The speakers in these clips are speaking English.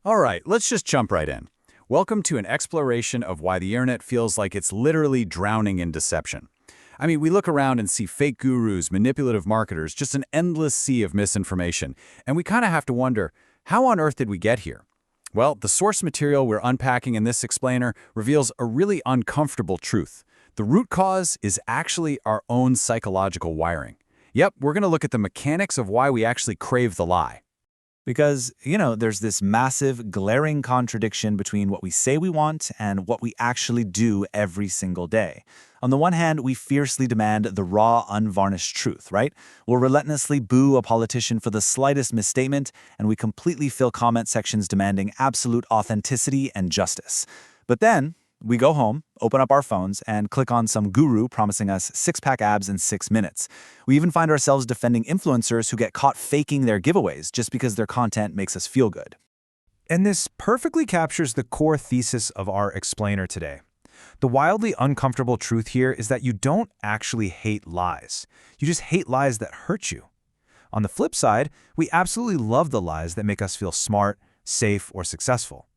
All right, let's just jump right in. Welcome to an exploration of why the internet feels like it's literally drowning in deception. I mean, we look around and see fake gurus, manipulative marketers, just an endless sea of misinformation, and we kind of have to wonder, how on earth did we get here? Well, the source material we're unpacking in this explainer reveals a really uncomfortable truth. The root cause is actually our own psychological wiring. Yep, we're going to look at the mechanics of why we actually crave the lie. Because, there's this massive, glaring contradiction between what we say we want and what we actually do every single day. On the one hand, we fiercely demand the raw, unvarnished truth, right? We'll relentlessly boo a politician for the slightest misstatement, and we completely fill comment sections demanding absolute authenticity and justice. But then, we go home, open up our phones, and click on some guru promising us six-pack abs in 6 minutes. We even find ourselves defending influencers who get caught faking their giveaways just because their content makes us feel good. And this perfectly captures the core thesis of our explainer today. The wildly uncomfortable truth here is that you don't actually hate lies. You just hate lies that hurt you. On the flip side, we absolutely love the lies that make us feel smart, safe, or successful.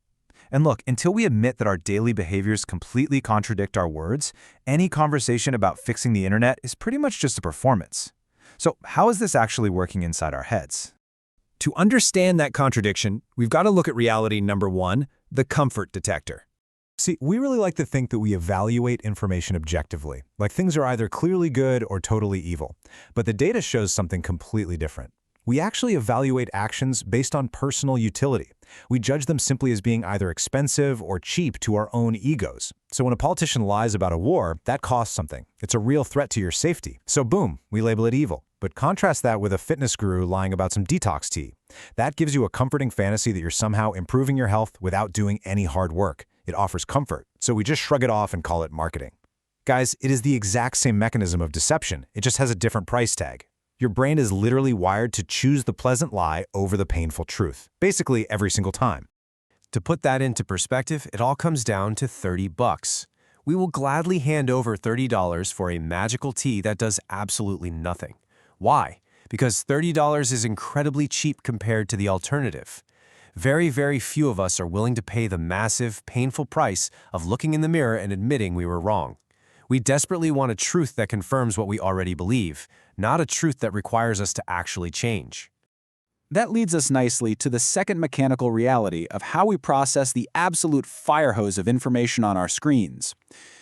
And look, until we admit that our daily behaviors completely contradict our words, any conversation about fixing the internet is pretty much just a performance. So how is this actually working inside our heads? To understand that contradiction, we've got to look at reality number 1, the comfort detector. See, we really like to think that we evaluate information objectively, like things are either clearly good or totally evil. But the data shows something completely different. We actually evaluate actions based on personal utility. We judge them simply as being either expensive or cheap to our own egos. So when a politician lies about a war, that costs something. It's a real threat to your safety. So boom, we label it evil. But contrast that with a fitness guru lying about some detox tea. That gives you a comforting fantasy that you're somehow improving your health without doing any hard work. It offers comfort, so we just shrug it off and call it marketing. Guys, it is the exact same mechanism of deception. It just has a different price tag. Your brain is literally wired to choose the pleasant lie over the painful truth, basically every single time. To put that into perspective, it all comes down to $30. We will gladly hand over $30 for a magical tea that does absolutely nothing. Why? Because $30 is incredibly cheap compared to the alternative. Very, very few of us are willing to pay the massive, painful price of looking in the mirror and admitting we were wrong. We desperately want a truth that confirms what we already believe, not a truth that requires us to actually change. That leads us nicely to the second mechanical reality of how we process the absolute fire hose of information on our screens.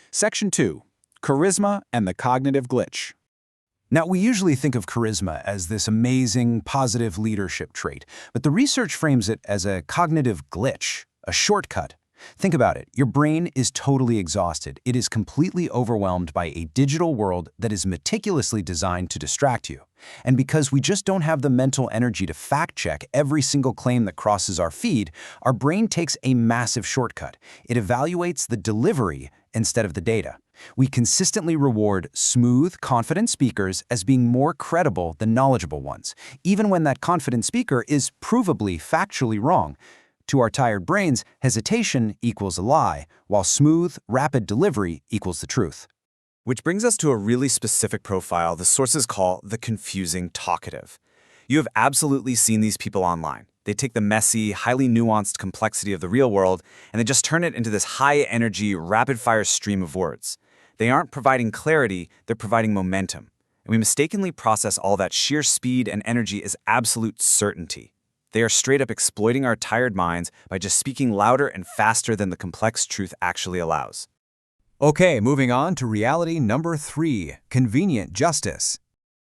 Section 2, Charisma and the Cognitive Glitch. Now, we usually think of charisma as this amazing, positive leadership trait, but the research frames it as a cognitive glitch, a shortcut. Think about it. Your brain is totally exhausted. It is completely overwhelmed by a digital world that is meticulously designed to distract you. And because we just don't have the mental energy to fact-check every single claim that crosses our feed, our brain takes a massive shortcut. It evaluates the delivery instead of the data. We consistently reward smooth, confident speakers as being more credible than knowledgeable ones, even when that confident speaker is provably factually wrong. To our tired brains, hesitation equals a lie, while smooth, rapid delivery equals the truth. Which brings us to a really specific profile the sources call the confusing talkative. You have absolutely seen these people online. They take the messy, highly nuanced complexity of the real world, and they just turn it into this high-energy, rapid-fire stream of words. They aren't providing clarity, they're providing momentum. And we mistakenly process all that sheer speed and energy as absolute certainty. They are straight up exploiting our tired minds by just speaking louder and faster than the complex truth actually allows. Okay, moving on to reality number 3, convenient justice.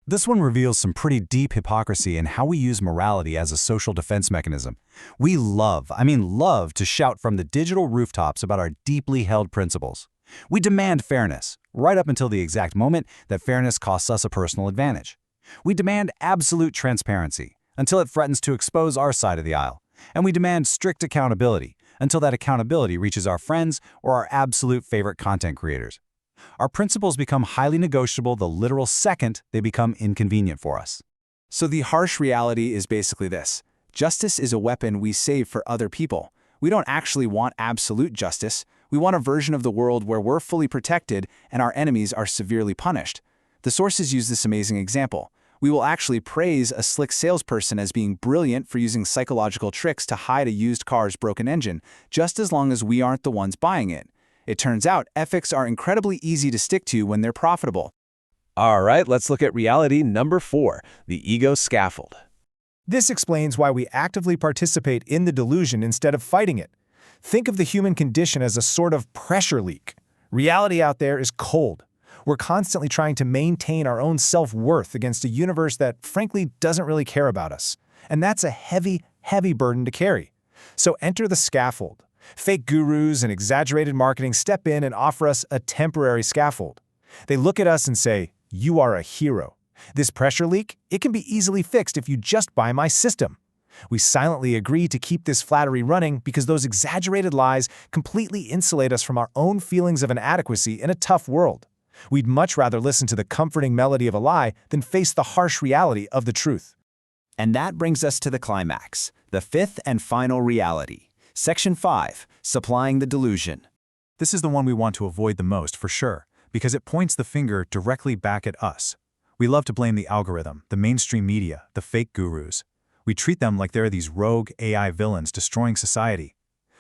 This one reveals some pretty deep hypocrisy in how we use morality as a social defense mechanism. We love to shout from the digital rooftops about our deeply held principles. We demand fairness, right up until the exact moment that fairness costs us a personal advantage. We demand absolute transparency, until it threatens to expose our side of the aisle. And we demand strict accountability, until that accountability reaches our friends or our absolute favorite content creators. Our principles become highly negotiable the literal second they become inconvenient for us. So the harsh reality is basically this. Justice is a weapon we save for other people. We don't actually want absolute justice. We want a version of the world where we're fully protected and our enemies are severely punished. The sources use this amazing example. We will actually praise a slick salesperson as being brilliant for using psychological tricks to hide a used car's broken engine, just as long as we aren't the ones buying it. It turns out ethics are incredibly easy to stick to when they're profitable. All right, let's look at reality number 4, the Ego Scaffold. This explains why we actively participate in the delusion instead of fighting it. Think of the human condition as a sort of pressure leak. Reality out there is cold. We're constantly trying to maintain our own self-worth against a universe that, frankly, doesn't really care about us. And that's a heavy, heavy burden to carry. So enter the scaffold. Fake gurus and exaggerated marketing step in and offer us a temporary scaffold. They look at us and say, "You are a hero. This pressure leak, it can be easily fixed if you just buy my system." We silently agree to keep this flattery running because those exaggerated lies completely insulate us from our own feelings of inadequacy in a tough world. We'd much rather listen to the comforting melody of a lie than face the harsh reality of the truth. And that brings us to the climax, the fifth and final reality. Section 5, Supplying the Delusion. This is the one we want to avoid the most, for sure, because it points the finger directly back at us. We love to blame the algorithm, the mainstream media, the fake gurus. We treat them like they're these rogue AI villains destroying society.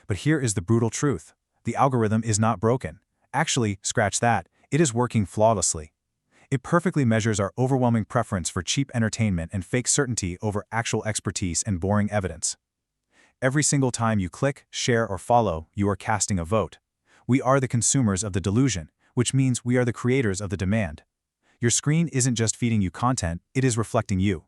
But here is the brutal truth. The algorithm is not broken. Actually, scratch that, it is working flawlessly. It perfectly measures our overwhelming preference for cheap entertainment and fake certainty over actual expertise and boring evidence. Every single time you click, share, or follow, you are casting a vote. We are the consumers of the delusion, which means we are the creators of the demand. Your screen isn't just feeding you content, it is reflecting you.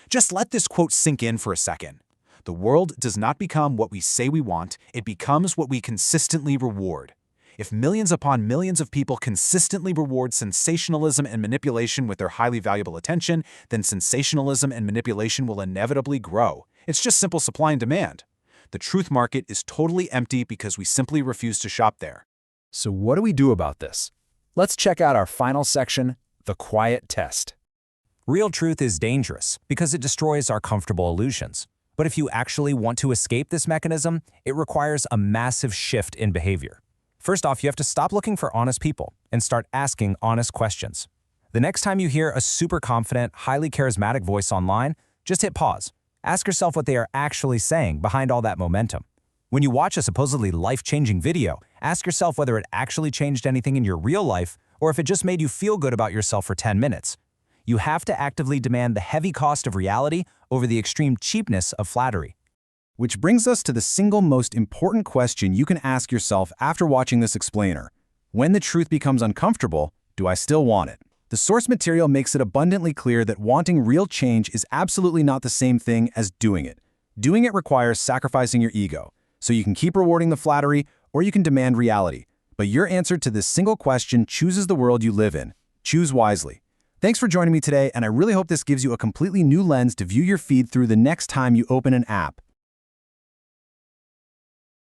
Just let this quote sink in for a second. The world does not become what we say we want, it becomes what we consistently reward. If millions upon millions of people consistently reward sensationalism and manipulation with their highly valuable attention, then sensationalism and manipulation will inevitably grow. It's just simple supply and demand. The truth market is totally empty because we simply refuse to shop there. So what do we do about this? Let's check out our final section, the quiet test. Real truth is dangerous because it destroys our comfortable illusions. But if you actually want to escape this mechanism, it requires a massive shift in behavior. First off, you have to stop looking for honest people and start asking honest questions. The next time you hear a super confident, highly charismatic voice online, just hit pause. Ask yourself what they are actually saying behind all that momentum. When you watch a supposedly life-changing video, ask yourself whether it actually changed anything in your real life or if it just made you feel good about yourself for 10 minutes. You have to actively demand the heavy cost of reality over the extreme cheapness of flattery. Which brings us to the single most important question you can ask yourself after watching this explainer. When the truth becomes uncomfortable, do I still want it? The source material makes it abundantly clear that wanting real change is absolutely not the same thing as doing it. Doing it requires sacrificing your ego, so you can keep rewarding the flattery or you can demand reality. But your answer to this single question chooses the world you live in. Choose wisely. Thanks for joining me today, and I really hope this gives you a completely new lens to view your feed through the next time you open an app.